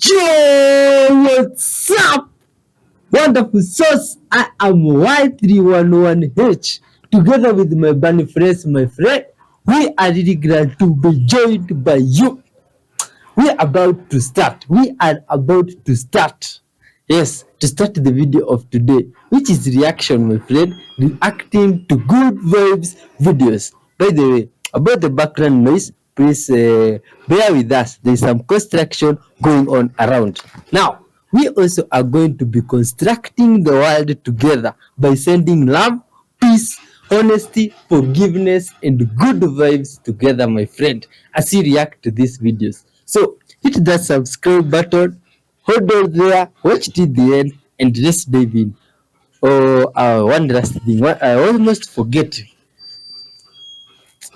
Yo, what's up? Wonderful sauce. I am Y311H. Together with my bunny friends, my friend, we are really glad to be joined by you. We are about to start. Yes, to start the video of today, which is reaction, my friend, reacting to good vibes videos. By the way, about the background noise, please bear with us. There is some construction going on around. Now, we also are going to be constructing the world together by sending love, peace, honesty, forgiveness, and good vibes together, my friend, as you react to these videos. So, hit that subscribe button, hold on there, watch till the end, and let's dive in. Oh, one last thing, I almost forget.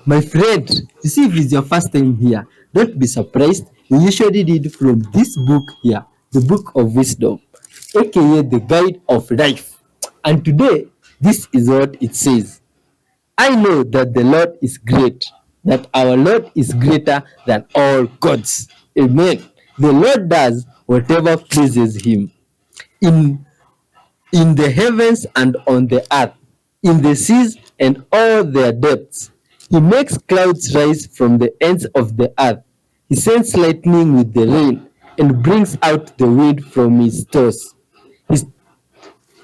My friend, you see, if it's your first time here, don't be surprised. We usually read from this book here, the Book of Wisdom, aka the Guide of Life. And today, this is what it says. I know that the Lord is great, that our Lord is greater than all gods. Amen. The Lord does whatever pleases him in the heavens and on the earth, in the seas and all their depths. He makes clouds rise from the ends of the earth. He sends lightning with the rain and brings out the wind from his stores. His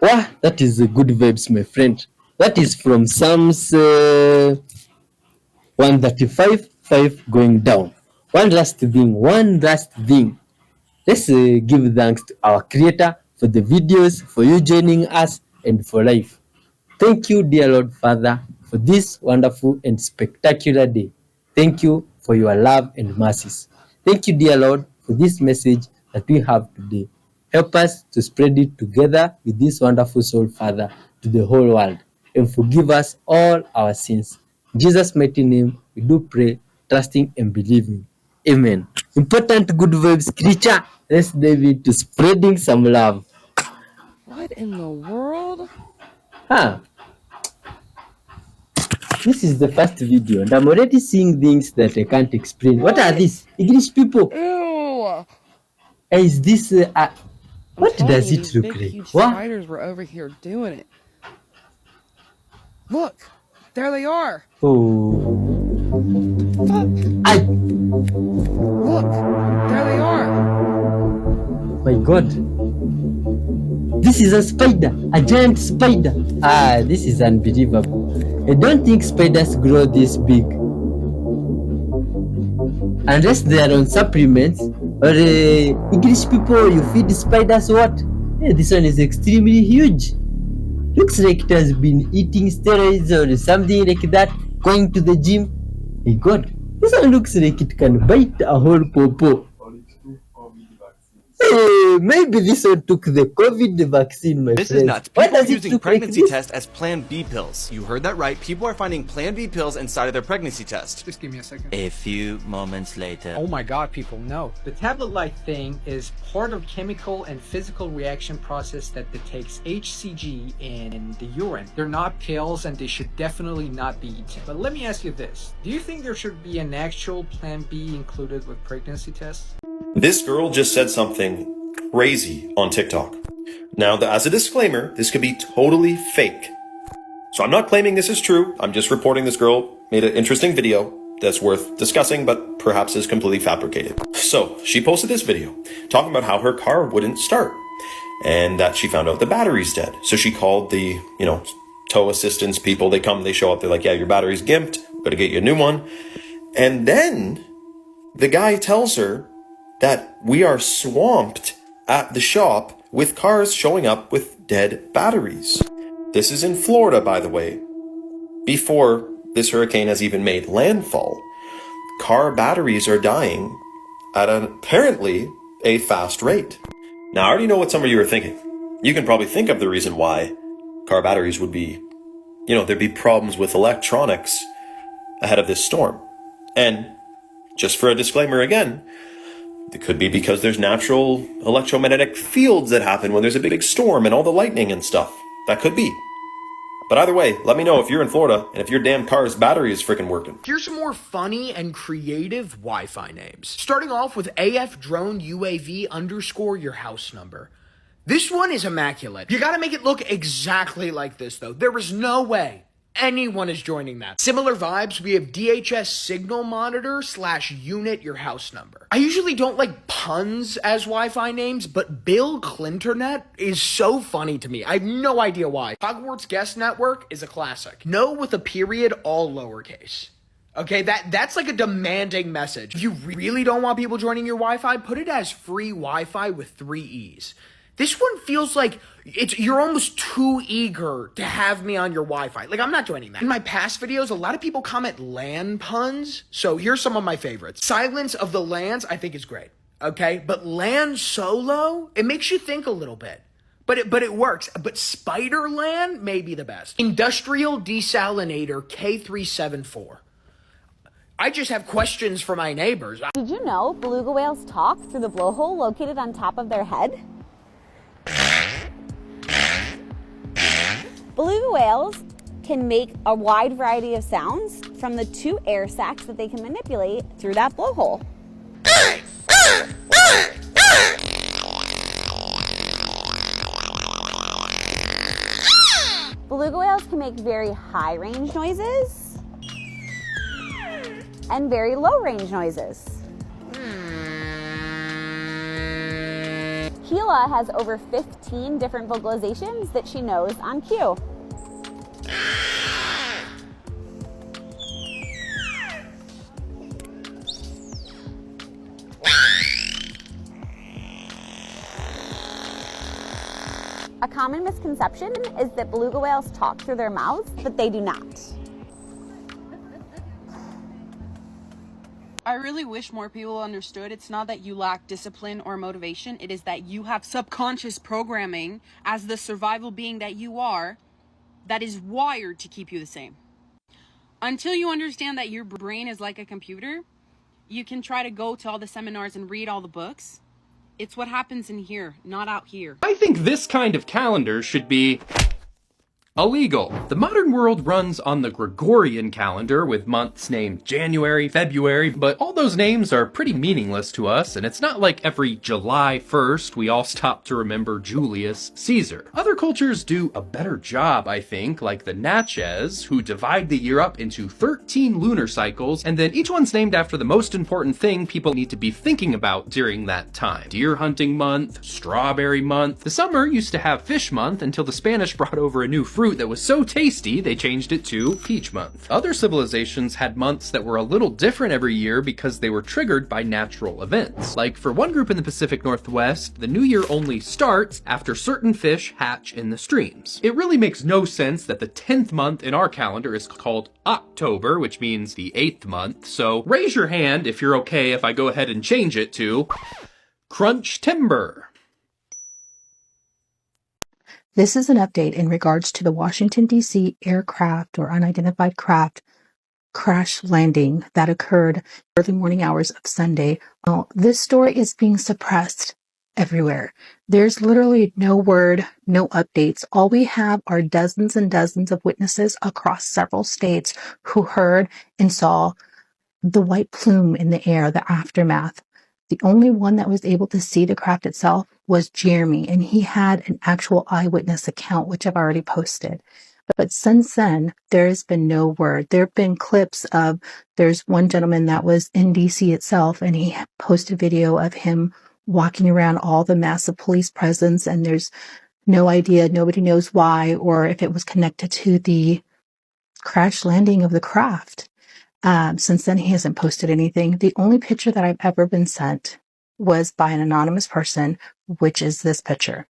Wow, that is a good vibes, my friend. That is from Psalms 135, 5 going down. One last thing. Let's give thanks to our Creator for the videos, for you joining us, and for life. Thank you, dear Lord Father, for this wonderful and spectacular day. Thank you for your love and mercies. Thank you, dear Lord, for this message that we have today. Help us to spread it together with this wonderful soul, Father, to the whole world, and forgive us all our sins. In Jesus' mighty name, we do pray, trusting and believing. Amen. Important good vibes, creature. Let's dive into spreading some love. What in the world? This is the first video, and I'm already seeing things that I can't explain. What are these? English people. Ew! Is this what does it look big, like? Huge What? spiders were over here doing it. Look, there they are. Oh. Fuck. Look, there they are. My God. This is a spider, a giant spider. This is unbelievable. I don't think spiders grow this big. Unless they are on supplements. Or English people, you feed spiders what? This one is extremely huge. Looks like it has been eating steroids or something like that, going to the gym. My God, this one looks like it can bite a whole popo. Hey, maybe this one took the COVID vaccine, my This friends. is nuts. Why People are does it using look pregnancy like this? tests as Plan B pills. You heard that right. People are finding Plan B pills inside of their pregnancy test. Just give me a second. A few moments later. Oh my god, people, no. The tablet-like thing is part of chemical and physical reaction process that detects HCG in the urine. They're not pills and they should definitely not be eaten. But let me ask you this. Do you think there should be an actual Plan B included with pregnancy tests? This girl just said something crazy on TikTok. Now, as a disclaimer, this could be totally fake. So I'm not claiming this is true. I'm just reporting this girl made an interesting video that's worth discussing, but perhaps is completely fabricated. So she posted this video talking about how her car wouldn't start and that she found out the battery's dead. So she called the, tow assistance people. They come, they show up. They're like, yeah, your battery's gimped. We're going to get you a new one. And then the guy tells her that we are swamped at the shop with cars showing up with dead batteries. This is in Florida, by the way, before this hurricane has even made landfall. Car batteries are dying at apparently a fast rate. Now, I already know what some of you are thinking. You can probably think of the reason why car batteries would be, there'd be problems with electronics ahead of this storm. And just for a disclaimer again, it could be because there's natural electromagnetic fields that happen when there's a big storm and all the lightning and stuff. That could be. But either way, let me know if you're in Florida and if your damn car's battery is freaking working. Here's some more funny and creative Wi-Fi names. Starting off with AF Drone UAV _ your house number. This one is immaculate. You gotta make it look exactly like this though. There is no way anyone is joining that. Similar vibes, we have DHS signal monitor / unit your house number. I usually don't like puns as Wi-Fi names, but Bill Clinternet is so funny to me. I have no idea why. Hogwarts Guest Network is a classic. No with a period, all lowercase. Okay, that's like a demanding message. If you really don't want people joining your Wi-Fi, put it as free Wi-Fi with 3 E's. This one feels like you're almost too eager to have me on your Wi-Fi. Like, I'm not joining that. In my past videos, a lot of people comment LAN puns. So here's some of my favorites. Silence of the LANs, I think is great. Okay, but LAN Solo, it makes you think a little bit. But it works. But Spider LAN may be the best. Industrial Desalinator K374. I just have questions for my neighbors. Did you know beluga whales talk through the blowhole located on top of their head? Beluga whales can make a wide variety of sounds from the 2 air sacs that they can manipulate through that blowhole. Beluga whales can make very high range noises and very low range noises. Gila has over 15 different vocalizations that she knows on cue. A common misconception is that beluga whales talk through their mouths, but they do not. I really wish more people understood it's not that you lack discipline or motivation, it is that you have subconscious programming as the survival being that you are that is wired to keep you the same. Until you understand that your brain is like a computer, you can try to go to all the seminars and read all the books. It's what happens in here, not out here. I think this kind of calendar should be illegal. The modern world runs on the Gregorian calendar with months named January, February, but all those names are pretty meaningless to us, and it's not like every July 1st we all stop to remember Julius Caesar. Other cultures do a better job, I think, like the Natchez, who divide the year up into 13 lunar cycles, and then each one's named after the most important thing people need to be thinking about during that time. Deer hunting month, strawberry month. The summer used to have fish month until the Spanish brought over a new fruit that was so tasty they changed it to peach month. Other civilizations had months that were a little different every year because they were triggered by natural events. Like for one group in the Pacific Northwest, the new year only starts after certain fish hatch in the streams. It really makes no sense that the 10th month in our calendar is called October, which means the 8th month, so raise your hand if you're okay if I go ahead and change it to Crunch Timber. This is an update in regards to the Washington, D.C. aircraft or unidentified craft crash landing that occurred early morning hours of Sunday. Well, this story is being suppressed everywhere. There's literally no word, no updates. All we have are dozens and dozens of witnesses across several states who heard and saw the white plume in the air, the aftermath. The only one that was able to see the craft itself was Jeremy, and he had an actual eyewitness account, which I've already posted. But since then, there has been no word. There have been clips of, there's one gentleman that was in DC itself, and he posted video of him walking around all the massive police presence, and there's no idea, nobody knows why, or if it was connected to the crash landing of the craft. Since then, he hasn't posted anything. The only picture that I've ever been sent was by an anonymous person, which is this picture.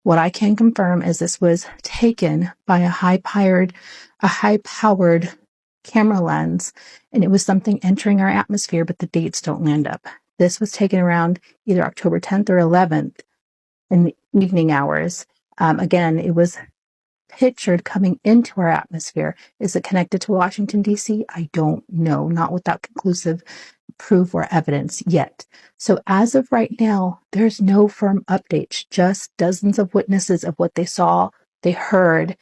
What I can confirm is this was taken by a high-powered camera lens, and it was something entering our atmosphere, but the dates don't land up. This was taken around either October 10th or 11th in the evening hours. Again, it was pictured coming into our atmosphere. Is it connected to Washington, D.C.? I don't know, not without conclusive proof or evidence yet. So as of right now, there's no firm updates, just dozens of witnesses of what they saw, they heard,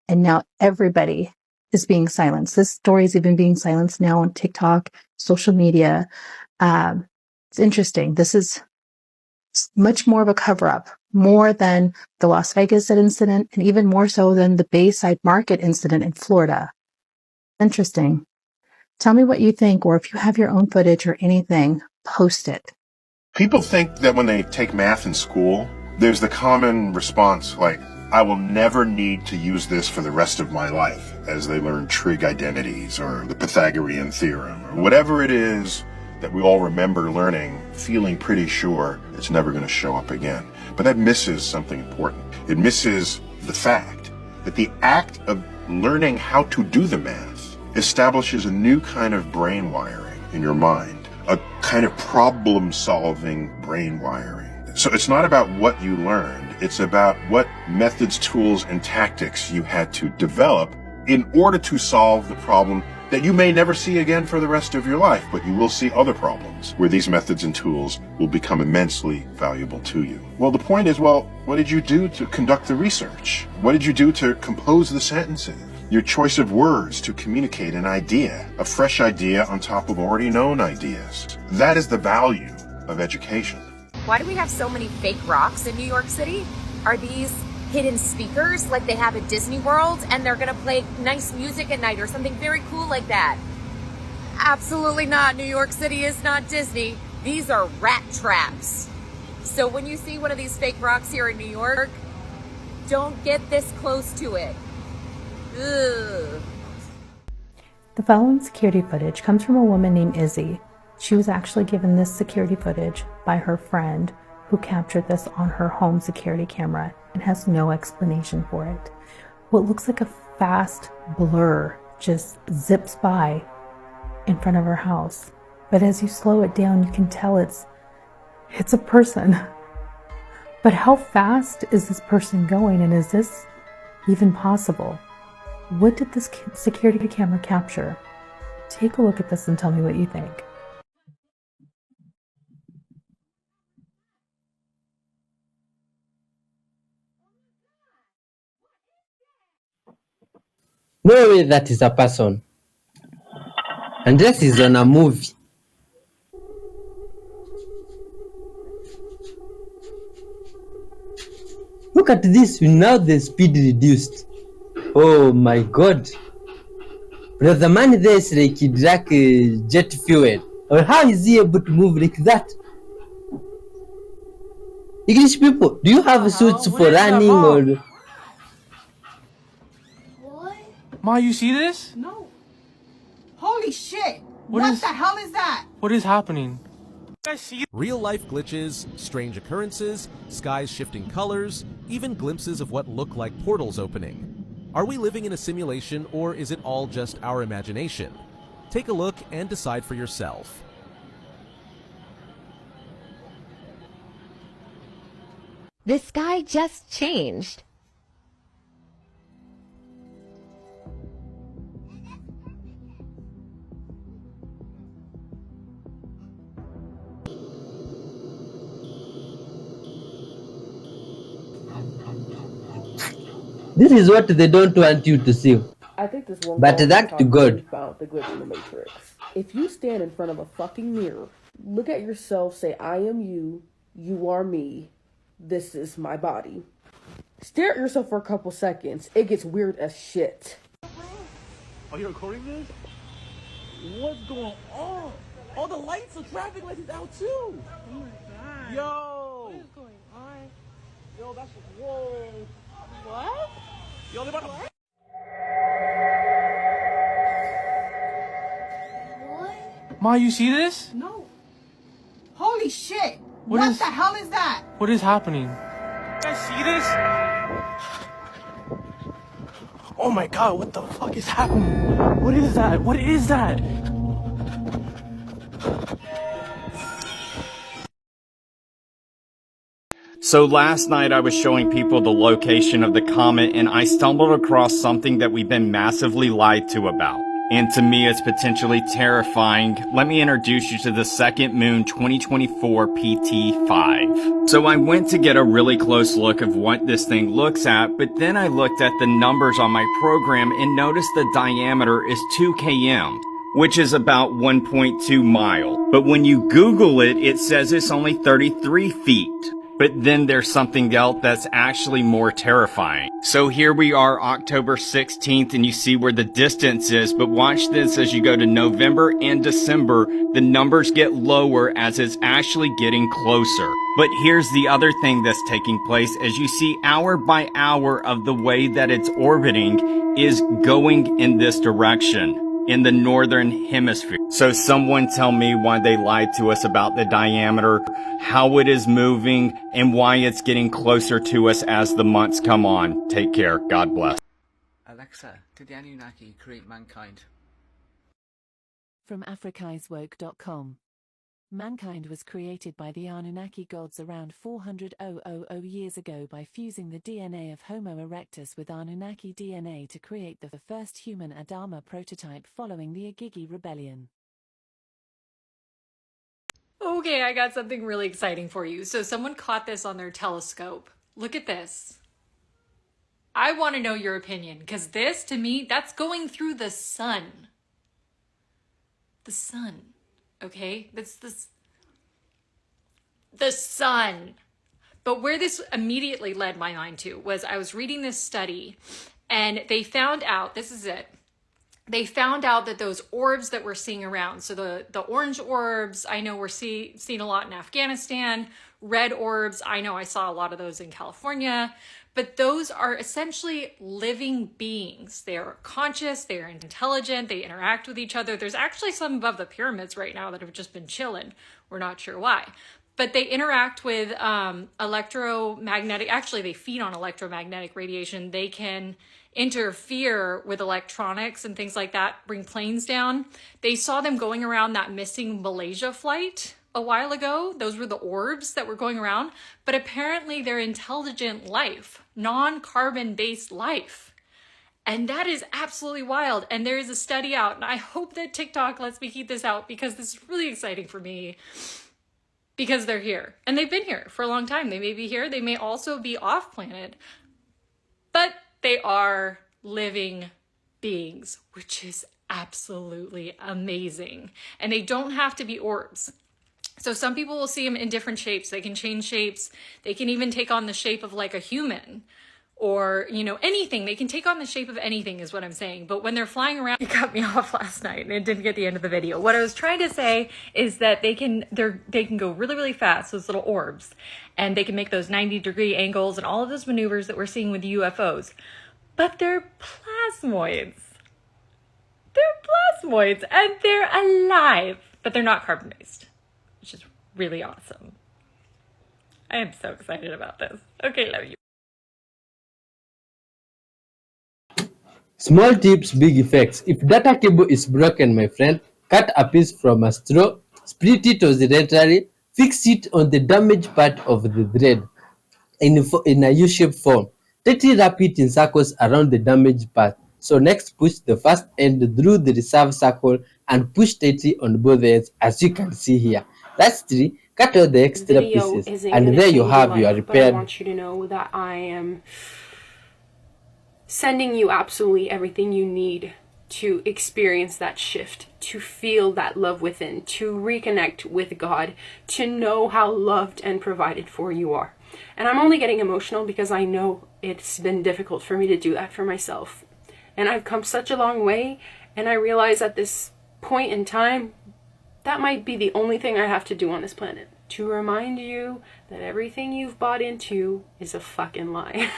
and now everybody is being silenced. This story is even being silenced now on TikTok, social media. It's interesting. This is much more of a cover-up, more than the Las Vegas incident, and even more so than the Bayside Market incident in Florida. Interesting. Tell me what you think, or if you have your own footage or anything, post it. People think that when they take math in school, there's the common response like, I will never need to use this for the rest of my life, as they learn trig identities or the Pythagorean theorem or whatever it is that we all remember learning, feeling pretty sure it's never going to show up again. But that misses something important. It misses the fact that the act of learning how to do the math establishes a new kind of brain wiring in your mind, a kind of problem-solving brain wiring. So it's not about what you learned, it's about what methods, tools, and tactics you had to develop in order to solve the problem that you may never see again for the rest of your life, but you will see other problems where these methods and tools will become immensely valuable to you. Well, the point is, well, what did you do to conduct the research? What did you do to compose the sentences? Your choice of words to communicate an idea, a fresh idea on top of already known ideas. That is the value of education. Why do we have so many fake rocks in New York City? Are these hidden speakers like they have at Disney World and they're gonna play nice music at night or something very cool like that? Absolutely not. New York City is not Disney. These are rat traps. So when you see one of these fake rocks here in New York, don't get this close to it. Ugh. The following security footage comes from a woman named Izzy. She was actually given this security footage by her friend who captured this on her home security camera and has no explanation for it. What looks like a fast blur just zips by in front of her house. But as you slow it down, you can tell it's a person. But how fast is this person going, and is this even possible? What did this security camera capture? Take a look at this and tell me what you think. No way that is a person. Unless he's on a movie. Look at this, now the speed reduced. Oh my god. But the man there is like he drank jet fuel. Or how is he able to move like that? English people, do you have suits for running or... Ma, you see this? No. Holy shit! What What the hell is that? What is happening? Real-life glitches, strange occurrences, skies shifting colors, even glimpses of what look like portals opening. Are we living in a simulation, or is it all just our imagination? Take a look and decide for yourself. The sky just changed. This is what they don't want you to see. I think this one. But that's good. About the glitch in the Matrix. If you stand in front of a fucking mirror, look at yourself, say, I am you, you are me, this is my body. Stare at yourself for a couple seconds. It gets weird as shit. Are you recording this? What's going on? All the lights, the traffic lights is out too. Oh my god. Yo. What is going on? Yo, that's whoa. What? Yo, they about to... What? Ma, you see this? No. Holy shit! What The hell is that? What is happening? You guys see this? Oh my god, what the fuck is happening? What is that? What is that? So last night I was showing people the location of the comet and I stumbled across something that we've been massively lied to about. And to me, it's potentially terrifying. Let me introduce you to the Second Moon 2024 PT5. So I went to get a really close look of what this thing looks at, but then I looked at the numbers on my program and noticed the diameter is 2 km, which is about 1.2 mile. But when you Google it, it says it's only 33 feet. But then there's something else that's actually more terrifying. So here we are, October 16th, and you see where the distance is, but watch this as you go to November and December, the numbers get lower as it's actually getting closer. But here's the other thing that's taking place. As you see, hour by hour of the way that it's orbiting is going in this direction, in the northern hemisphere. So someone tell me why they lied to us about the diameter, how it is moving, and why it's getting closer to us as the months come on. Take care. God bless. Alexa, did the Anunnaki create mankind? From africaiswoke.com. Mankind was created by the Anunnaki gods around 400,000 years ago by fusing the DNA of Homo erectus with Anunnaki DNA to create the first human Adama prototype following the Agigi rebellion. Okay, I got something really exciting for you. So someone caught this on their telescope. Look at this. I want to know your opinion, because this, to me, that's going through the sun. The sun. Okay, that's the sun. But where this immediately led my mind to was I was reading this study and they found out, this is it. They found out that those orbs that we're seeing around, so the orange orbs, I know we're seen a lot in Afghanistan. Red orbs, I know I saw a lot of those in California. But those are essentially living beings. They are conscious, they are intelligent, they interact with each other. There's actually some above the pyramids right now that have just been chilling. We're not sure why. But they interact with electromagnetic, actually they feed on electromagnetic radiation. They can interfere with electronics and things like that, bring planes down. They saw them going around that missing Malaysia flight a while ago. Those were the orbs that were going around, but apparently they're intelligent life, non-carbon based life. And that is absolutely wild. And there is a study out, and I hope that TikTok lets me keep this out because this is really exciting for me because they're here and they've been here for a long time. They may be here. They may also be off planet, but they are living beings, which is absolutely amazing. And they don't have to be orbs. So some people will see them in different shapes. They can change shapes. They can even take on the shape of like a human or, you know, anything. They can take on the shape of anything is what I'm saying. But when they're flying around, you cut me off last night and it didn't get the end of the video. What I was trying to say is that they can go really, really fast, those little orbs, and they can make those 90-degree angles and all of those maneuvers that we're seeing with UFOs. But they're plasmoids. They're plasmoids and they're alive, but they're not carbon-based, which is really awesome. I am so excited about this. Okay, love you. Small tips, big effects. If data cable is broken, my friend, cut a piece from a straw, split it horizontally, fix it on the damaged part of the thread in a U-shaped form. Tightly wrap it in circles around the damaged part. So next, push the first end through the reserve circle and push tightly on both ends, as you can see here. Lastly, cut out the extra pieces, and there you have your repaired. I want you to know that I am sending you absolutely everything you need to experience that shift, to feel that love within, to reconnect with God, to know how loved and provided for you are. And I'm only getting emotional because I know it's been difficult for me to do that for myself. And I've come such a long way, and I realize at this point in time, that might be the only thing I have to do on this planet. To remind you that everything you've bought into is a fucking lie.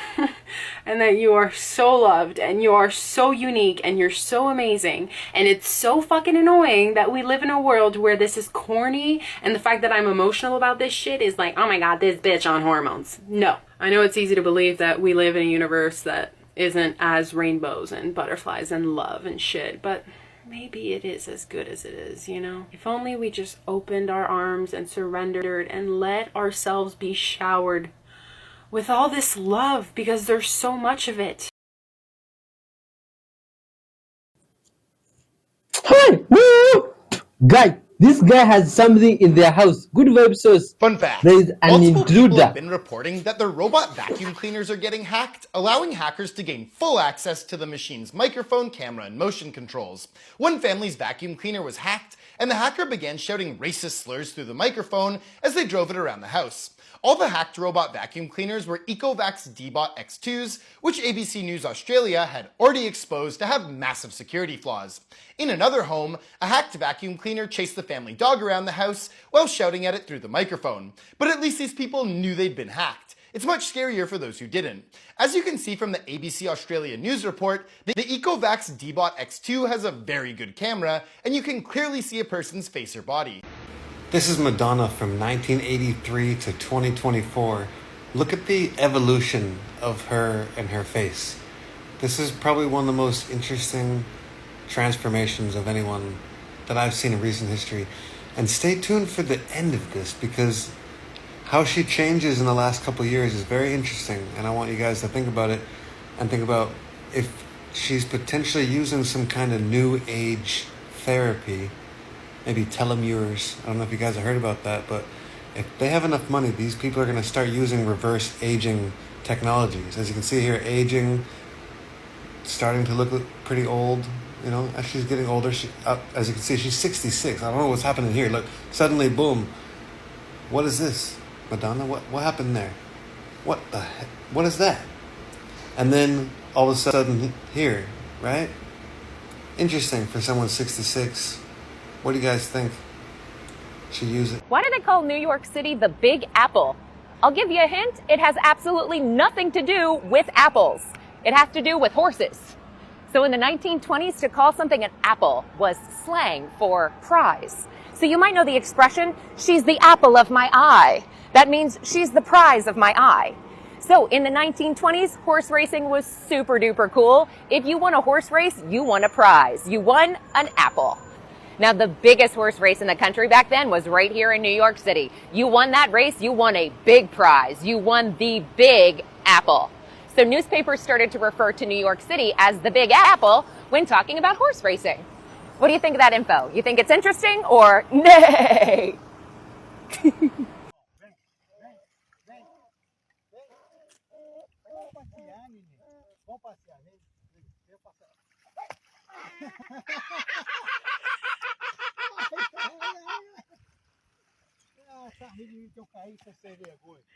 And that you are so loved, and you are so unique, and you're so amazing. And it's so fucking annoying that we live in a world where this is corny, and the fact that I'm emotional about this shit is like, oh my god, this bitch on hormones. No. I know it's easy to believe that we live in a universe that isn't as rainbows and butterflies and love and shit, but maybe it is as good as it is, you know? If only we just opened our arms and surrendered and let ourselves be showered with all this love, because there's so much of it. Guy, this guy has something in their house. Good vibe source. Fun fact. There is an Multiple people intruder. have been reporting that their robot vacuum cleaners are getting hacked, allowing hackers to gain full access to the machine's microphone, camera, and motion controls. One family's vacuum cleaner was hacked, and the hacker began shouting racist slurs through the microphone as they drove it around the house. All the hacked robot vacuum cleaners were Ecovacs D-Bot X2s, which ABC News Australia had already exposed to have massive security flaws. In another home, a hacked vacuum cleaner chased the family dog around the house while shouting at it through the microphone. But at least these people knew they'd been hacked. It's much scarier for those who didn't. As you can see from the ABC Australia news report, the Ecovacs D-Bot X2 has a very good camera, and you can clearly see a person's face or body. This is Madonna from 1983 to 2024. Look at the evolution of her and her face. This is probably one of the most interesting transformations of anyone that I've seen in recent history. And stay tuned for the end of this, because how she changes in the last couple of years is very interesting. And I want you guys to think about it and think about if she's potentially using some kind of new age therapy. Maybe telomeres. I don't know if you guys have heard about that, but if they have enough money, these people are going to start using reverse aging technologies. As you can see here, aging, starting to look pretty old. You know, as she's getting older, as you can see, she's 66. I don't know what's happening here. Look, suddenly, boom. What is this? Madonna, what happened there? What the heck? What is that? And then, all of a sudden, here, right? Interesting for someone 66. What do you guys think? Should use it. Why do they call New York City the Big Apple? I'll give you a hint. It has absolutely nothing to do with apples. It has to do with horses. So in the 1920s, to call something an apple was slang for prize. So you might know the expression, she's the apple of my eye. That means she's the prize of my eye. So in the 1920s, horse racing was super duper cool. If you won a horse race, you won a prize. You won an apple. Now, the biggest horse race in the country back then was right here in New York City. You won that race, you won a big prize. You won the Big Apple. So newspapers started to refer to New York City as the Big Apple when talking about horse racing. What do you think of that info? You think it's interesting or nay?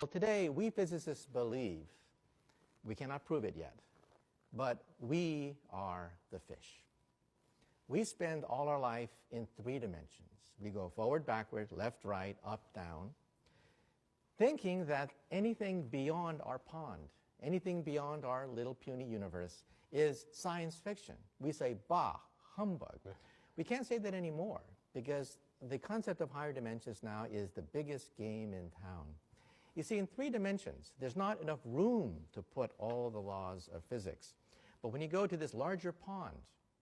Well, today, we physicists believe, we cannot prove it yet, but we are the fish. We spend all our life in 3 dimensions. We go forward, backward, left, right, up, down, thinking that anything beyond our pond, anything beyond our little puny universe is science fiction. We say, bah, humbug. We can't say that anymore because the concept of higher dimensions now is the biggest game in town. You see, in 3 dimensions, there's not enough room to put all the laws of physics. But when you go to this larger pond,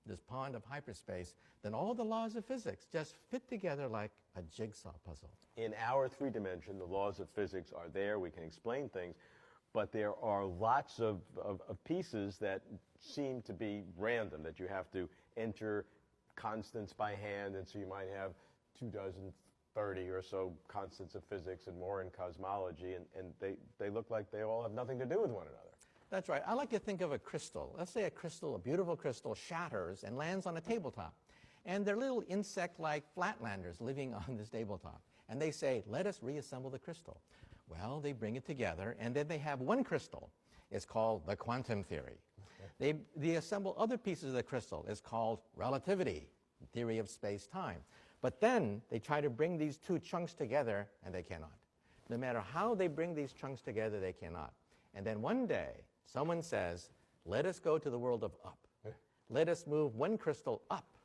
this pond of hyperspace, then all the laws of physics just fit together like a jigsaw puzzle. In our 3 dimension, the laws of physics are there. We can explain things. But there are lots of pieces that seem to be random, that you have to enter constants by hand, and so you might have 230 or so constants of physics and more in cosmology, and they look like they all have nothing to do with one another. That's right. I like to think of a crystal. Let's say a crystal, a beautiful crystal, shatters and lands on a tabletop. And they're little insect-like flatlanders living on this tabletop. And they say, let us reassemble the crystal. Well, they bring it together, and then they have one crystal. It's called the quantum theory. They assemble other pieces of the crystal. It's called relativity, theory of space-time. But then they try to bring these 2 chunks together, and they cannot. No matter how they bring these chunks together, they cannot. And then one day, someone says, let us go to the world of up. Let us move one crystal up,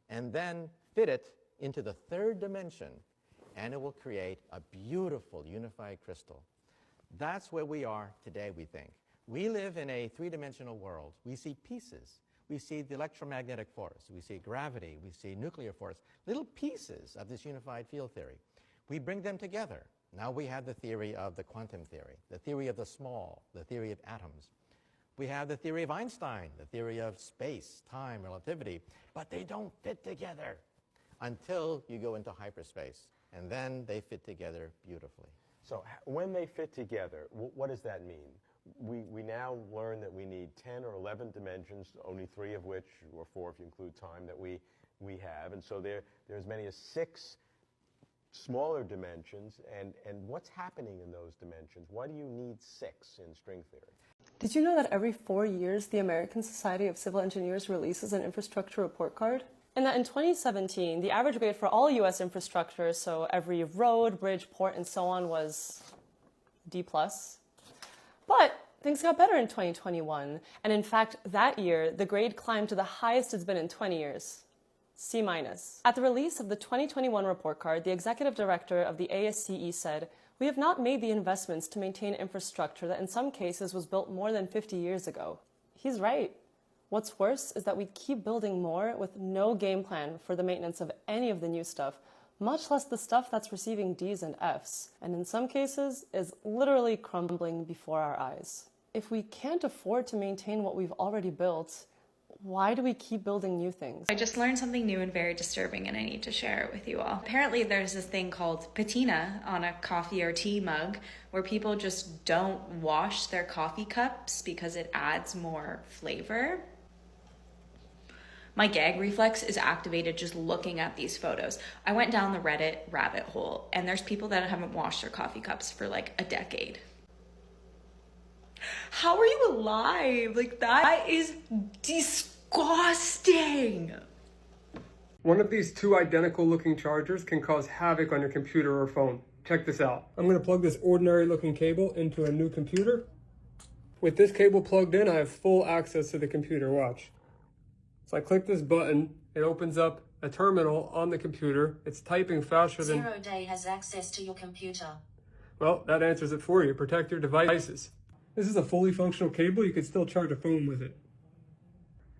and then fit it into the 3rd dimension, and it will create a beautiful unified crystal. That's where we are today, we think. We live in a 3-dimensional world. We see pieces. We see the electromagnetic force. We see gravity. We see nuclear force. Little pieces of this unified field theory. We bring them together. Now we have the theory of the quantum theory, the theory of the small, the theory of atoms. We have the theory of Einstein, the theory of space, time, relativity, but they don't fit together. until you go into hyperspace. And then they fit together beautifully. So when they fit together, what does that mean? We now learn that we need 10 or 11 dimensions, only 3 of which, or 4 if you include time, that we have. And so there's as many as 6 smaller dimensions. And what's happening in those dimensions? Why do you need 6 in string theory? Did you know that every 4 years, the American Society of Civil Engineers releases an infrastructure report card? And that in 2017, the average grade for all U.S. infrastructure, so every road, bridge, port, and so on, was D+. But things got better in 2021. And in fact, that year, the grade climbed to the highest it's been in 20 years, C-. At the release of the 2021 report card, the executive director of the ASCE said, "We have not made the investments to maintain infrastructure that in some cases was built more than 50 years ago." He's right. What's worse is that we keep building more with no game plan for the maintenance of any of the new stuff, much less the stuff that's receiving D's and F's, and in some cases is literally crumbling before our eyes. If we can't afford to maintain what we've already built, why do we keep building new things? I just learned something new and very disturbing, and I need to share it with you all. Apparently there's this thing called patina on a coffee or tea mug where people just don't wash their coffee cups because it adds more flavor. My gag reflex is activated just looking at these photos. I went down the Reddit rabbit hole, and there's people that haven't washed their coffee cups for like a decade. How are you alive? Like, that is disgusting. One of these 2 identical looking chargers can cause havoc on your computer or phone. Check this out. I'm going to plug this ordinary looking cable into a new computer. With this cable plugged in, I have full access to the computer. Watch. So I click this button, it opens up a terminal on the computer. It's typing faster than... 0 day has access to your computer. Well, that answers it for you. Protect your devices. This is a fully functional cable. You can still charge a phone with it.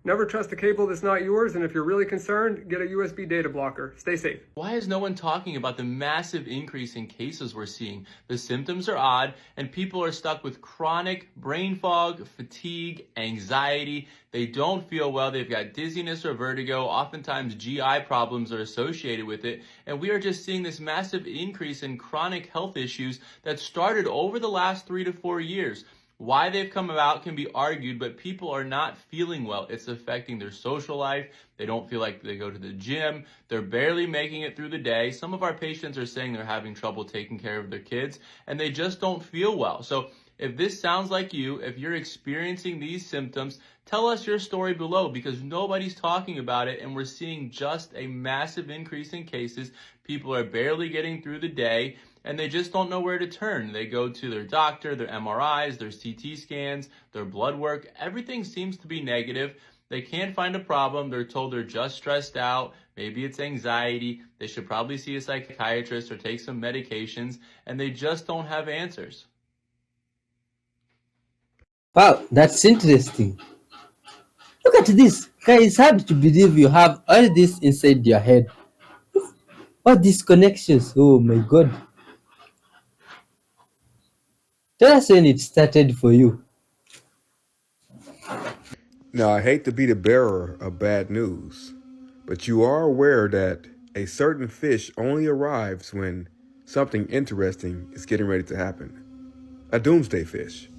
Never trust a cable that's not yours, and if you're really concerned, get a USB data blocker. Stay safe. Why is no one talking about the massive increase in cases we're seeing? The symptoms are odd, and people are stuck with chronic brain fog, fatigue, anxiety. They don't feel well. They've got dizziness or vertigo. Oftentimes GI problems are associated with it. And we are just seeing this massive increase in chronic health issues that started over the last 3 to 4 years. Why they've come about can be argued, but people are not feeling well. It's affecting their social life. They don't feel like they go to the gym. They're barely making it through the day. Some of our patients are saying they're having trouble taking care of their kids, and they just don't feel well. So if this sounds like you, if you're experiencing these symptoms, tell us your story below, because nobody's talking about it, and we're seeing just a massive increase in cases. People are barely getting through the day, and they just don't know where to turn. They go to their doctor, their MRIs, their CT scans, their blood work. Everything seems to be negative. They can't find a problem. They're told they're just stressed out. Maybe it's anxiety. They should probably see a psychiatrist or take some medications, and they just don't have answers. Wow, that's interesting. Look at this. Guys, it's hard to believe you have all this inside your head. All these connections. Oh my god. Tell us when it started for you. Now, I hate to be the bearer of bad news, but you are aware that a certain fish only arrives when something interesting is getting ready to happen. A doomsday fish.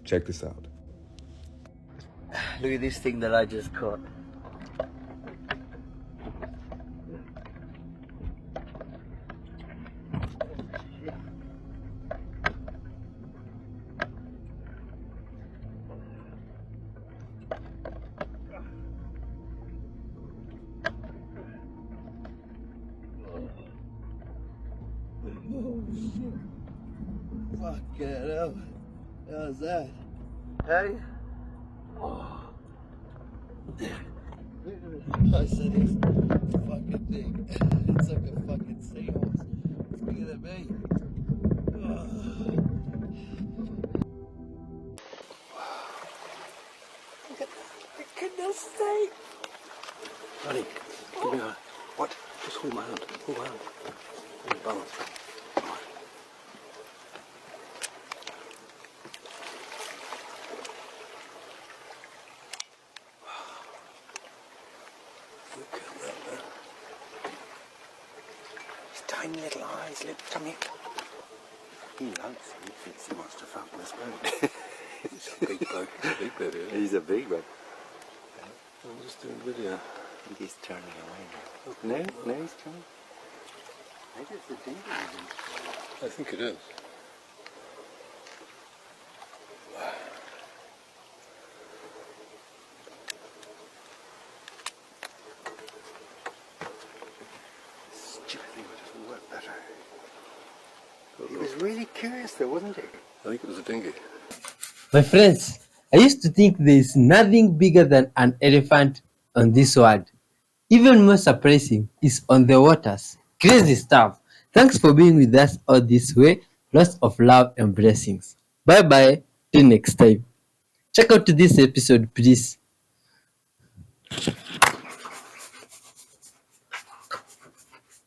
Check this out. Look at this thing that I just caught. Fucking hell. How's that? Hey? Oh. I said this fucking thing. It's like a fucking seahorse. It's bigger than me. Look at the kidney state. Honey, give me a... What? Just hold my hand. Hold my hand. Hold my balance. tiny little eyes. Look, come here. He likes it. He thinks he wants to fuck this boat. He's a big bloke. He's a big bloke, yeah. He's a big bloke. I'm just doing a video. I think he's turning away now. No, he's turning. Maybe it's the dinghy. I think it is. Stupid thing would just work better. He was really curious though, wasn't he? I think it was a dinghy. My friends, I used to think there is nothing bigger than an elephant on this world. Even more surprising is on the waters. Crazy stuff. Thanks for being with us all this way. Lots of love and blessings. Bye bye. Till next time. Check out this episode, please.